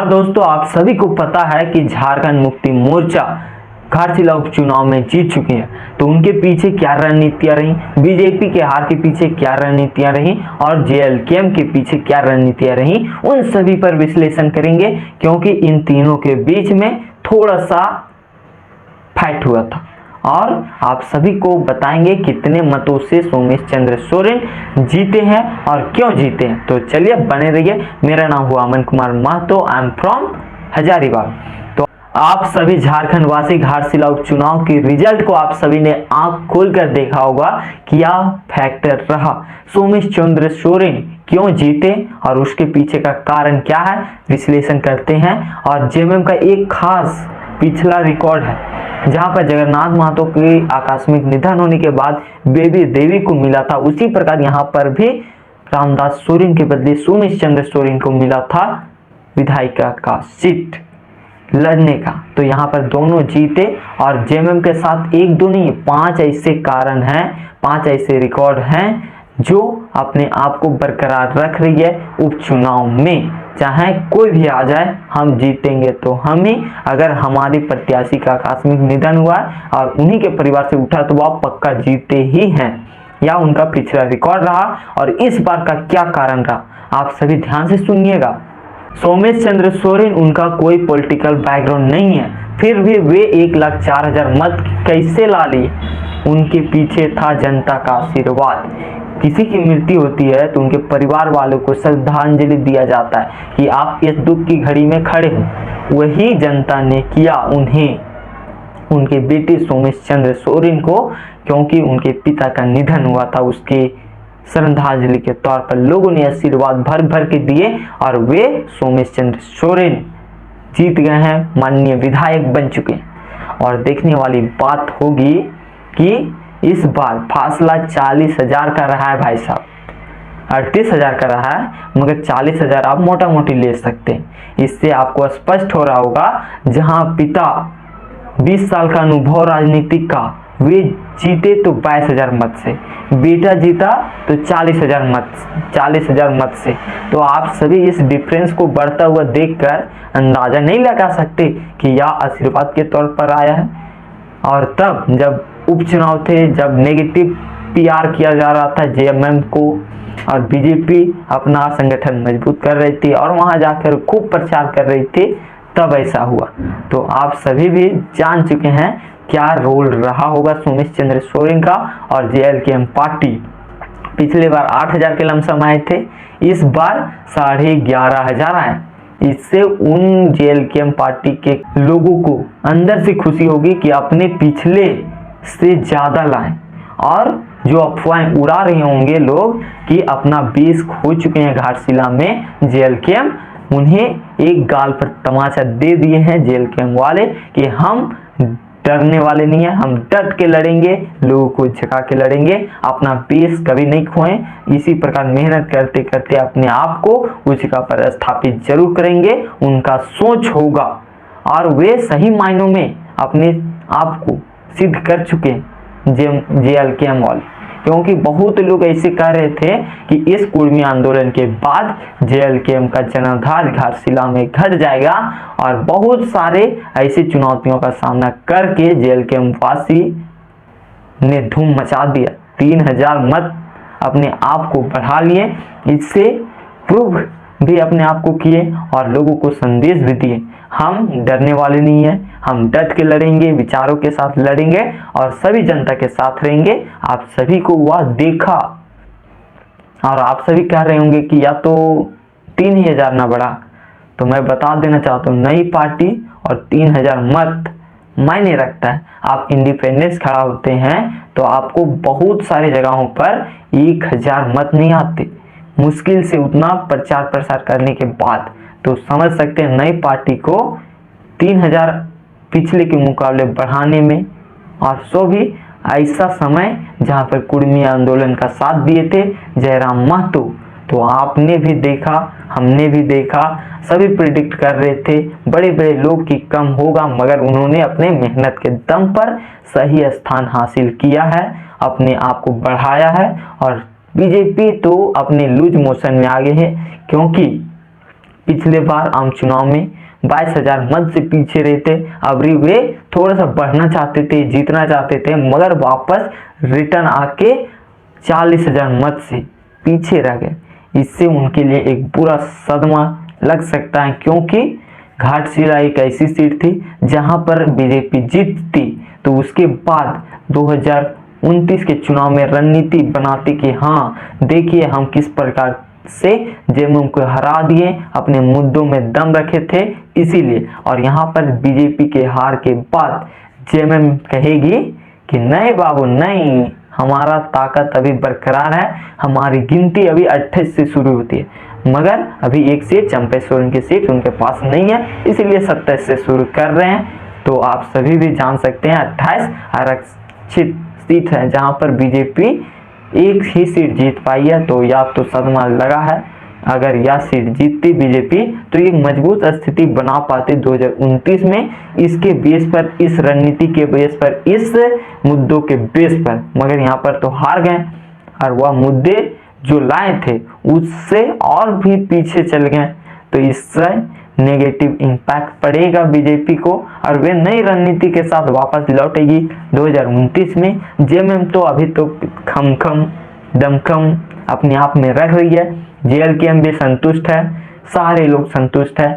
दोस्तों, आप सभी को पता है कि झारखंड मुक्ति मोर्चा घाटशिला उपचुनाव में जीत चुकी है। तो उनके पीछे क्या रणनीतियां रही, बीजेपी के हार के पीछे क्या रणनीतियां रही और जेएलकेएम के पीछे क्या रणनीतियां रही, उन सभी पर विश्लेषण करेंगे, क्योंकि इन तीनों के बीच में थोड़ा सा फाइट हुआ था और आप सभी को बताएंगे कितने मतों से सोमेश चंद्र सोरेन जीते हैं और क्यों जीते हैं। तो चलिए बने रहिए। मेरा नाम हुआ Aman Kumar Mahto, I am from Hazaribagh. तो आप सभी झारखंड वासी घाटशिला उपचुनाव की रिजल्ट को आप सभी ने आंख खोलकर देखा होगा। क्या फैक्टर रहा, सोमेश चंद्र सोरेन क्यों जीते और उसके पीछे का कारण क्या है, विश्लेषण करते हैं। और जेएमएम का एक खास पिछला रिकॉर्ड है, जहां पर जगन्नाथ महतो के आकस्मिक निधन होने के बाद बेबी देवी को मिला था, उसी प्रकार यहां पर भी रामदास सोरेन के बदले सोमेश चंद्र सोरेन को मिला था विधायिका का सीट लड़ने का। तो यहां पर दोनों जीते और जेएमएम के साथ एक दो नहीं 5 ऐसे कारण हैं, 5 ऐसे रिकॉर्ड हैं जो अपने आप को बरकरार रख रही है उपचुनाव में। चाहे कोई भी आ जाए, हम जीतेंगे तो हम ही। अगर हमारी प्रत्याशी का आकस्मिक निधन हुआ और उन्हीं के परिवार से उठा तो वह पक्का जीते ही हैं, या उनका पिछला रिकॉर्ड रहा और इस बार का क्या कारण रहा, आप सभी ध्यान से सुनिएगा। सोमेश चंद्र सोरेन, उनका कोई पॉलिटिकल बैकग्राउंड नहीं है, फिर भी वे 1,04,000 मत कैसे ला लिए। उनके पीछे था जनता का आशीर्वाद। किसी की मृत्यु होती है तो उनके परिवार वालों को श्रद्धांजलि दिया जाता है कि आप इस दुख की घड़ी में खड़े हो। वही जनता ने किया उन्हें, उनके बेटे सोमेश चंद्र सोरेन को, क्योंकि उनके पिता का निधन हुआ था, उसके श्रद्धांजलि के तौर पर लोगों ने आशीर्वाद भर भर के दिए और वे सोमेश चंद्र सोरेन जीत गए हैं, माननीय विधायक बन चुके हैं। और देखने वाली बात होगी कि इस बार फासला 40,000 का रहा है भाई साहब, 38,000 का रहा है, मगर 40,000 आप मोटा मोटी ले सकते हैं। इससे आपको स्पष्ट हो रहा होगा, जहां पिता 20 साल का अनुभव राजनीतिक का, वे जीते तो 22,000 मत से, बेटा जीता तो 40,000 मत से। तो आप सभी इस डिफरेंस को बढ़ता हुआ देखकर अंदाजा नहीं लगा सकते कि यह आशीर्वाद के तौर पर आया है। और तब जब उपचुनाव थे, जब नेगेटिव पीआर किया जा रहा था जेएमएम को और बीजेपी अपना संगठन मजबूत कर रही थी और वहां जाकर खूब प्रचार कर रही थी, तब ऐसा हुआ। तो आप सभी भी जान चुके हैं क्या रोल रहा होगा सोमेश चंद्र सोरेन का। और जेएलकेएम पार्टी पिछले बार 8,000 के लमसम आए थे, इस बार 11,500 आए। इससे उन जेएलकेएम पार्टी के लोगों को अंदर से खुशी होगी कि अपने पिछले से ज्यादा लाएं। और जो अफवाहें उड़ा रहे होंगे लोग कि अपना बेस खो चुके हैं घाटशिला में जेएलकेएम, उन्हें एक गाल पर तमाचा दे दिए हैं जेएलकेएम वाले कि हम डरने वाले नहीं है, हम डट के लड़ेंगे, लोगों को झुका के लड़ेंगे, अपना बेस कभी नहीं खोएं। इसी प्रकार मेहनत करते करते अपने आप को उस जगह पर स्थापित जरूर करेंगे। उनका सोच होगा और वे सही मायनों में अपने आप को सिद्ध कर चुके हैं जेएलकेएम वाले, क्योंकि बहुत लोग ऐसे कह रहे थे कि इस कुर्मी आंदोलन के बाद जेएलकेएम का जनाधार घाटशिला में घट जाएगा और बहुत सारे ऐसी चुनौतियों का सामना करके जेएलकेएम वासी ने धूम मचा दिया, 3,000 मत अपने आप को बढ़ा लिए। इससे प्रूव भी अपने आप को किए और लोगों को संदेश भी दिए, हम डरने वाले नहीं हैं, हम डट के लड़ेंगे, विचारों के साथ लड़ेंगे और सभी जनता के साथ रहेंगे। आप सभी को वह देखा और आप सभी कह रहे होंगे कि या तो 3,000 ना बढ़ा। तो मैं बता देना चाहता हूँ, नई पार्टी और 3,000 मत मायने रखता है। आप इंडिपेंडेंस खड़ा होते हैं तो आपको बहुत सारी जगहों पर 1,000 मत नहीं आते, मुश्किल से उतना प्रचार प्रसार करने के बाद। तो समझ सकते हैं नई पार्टी को 3,000 पिछले के मुकाबले बढ़ाने में, और सो भी ऐसा समय जहां पर कुर्मी आंदोलन का साथ दिए थे जयराम महतो। तो आपने भी देखा, हमने भी देखा, सभी प्रिडिक्ट कर रहे थे बड़े बड़े लोग कि कम होगा, मगर उन्होंने अपने मेहनत के दम पर सही स्थान हासिल किया है, अपने आप को बढ़ाया है। और बीजेपी तो अपने लूज मोशन में आगे है, क्योंकि पिछले बार आम चुनाव में 22,000 मत से पीछे रहे थे। अब वे थोड़ा सा बढ़ना चाहते थे, जीतना चाहते थे, मगर वापस रिटर्न आके 40,000 मत से पीछे रह गए। इससे उनके लिए एक बुरा सदमा लग सकता है, क्योंकि घाटशिला एक ऐसी सीट थी जहां पर बीजेपी जीतती तो उसके बाद 2029 के चुनाव में रणनीति बनाती कि हाँ देखिए हम किस प्रकार से जेएमएम को हरा दिए, अपने मुद्दों में दम रखे थे इसीलिए। और यहाँ पर बीजेपी के हार के बाद जेएमएम कहेगी कि नहीं बाबू नहीं, हमारा ताकत अभी बरकरार है, हमारी गिनती अभी 28 से शुरू होती है, मगर अभी एक सीट चंपे सोरेन की सीट उनके पास नहीं है, इसीलिए 27 से शुरू कर रहे हैं। तो आप सभी भी जान सकते हैं 28 आरक्षित सीट है जहां पर बीजेपी एक ही सीट जीत पाई है। तो या तो सदमा लगा है, अगर यह सीट जीतती बीजेपी तो एक मजबूत स्थिति बना पाते 2029 में, इसके बेस पर, इस रणनीति के बेस पर, इस मुद्दों के बेस पर। मगर यहाँ पर तो हार गए और वह मुद्दे जो लाए थे उससे और भी पीछे चल गए। तो इससे नेगेटिव इम्पैक्ट पड़ेगा बीजेपी को और वे नई रणनीति के साथ वापस लौटेगी 2029 में। जेएमएम तो अभी तो खमखम दमखम अपने आप में रख रही है, जेएलकेएम भी संतुष्ट है, सारे लोग संतुष्ट है।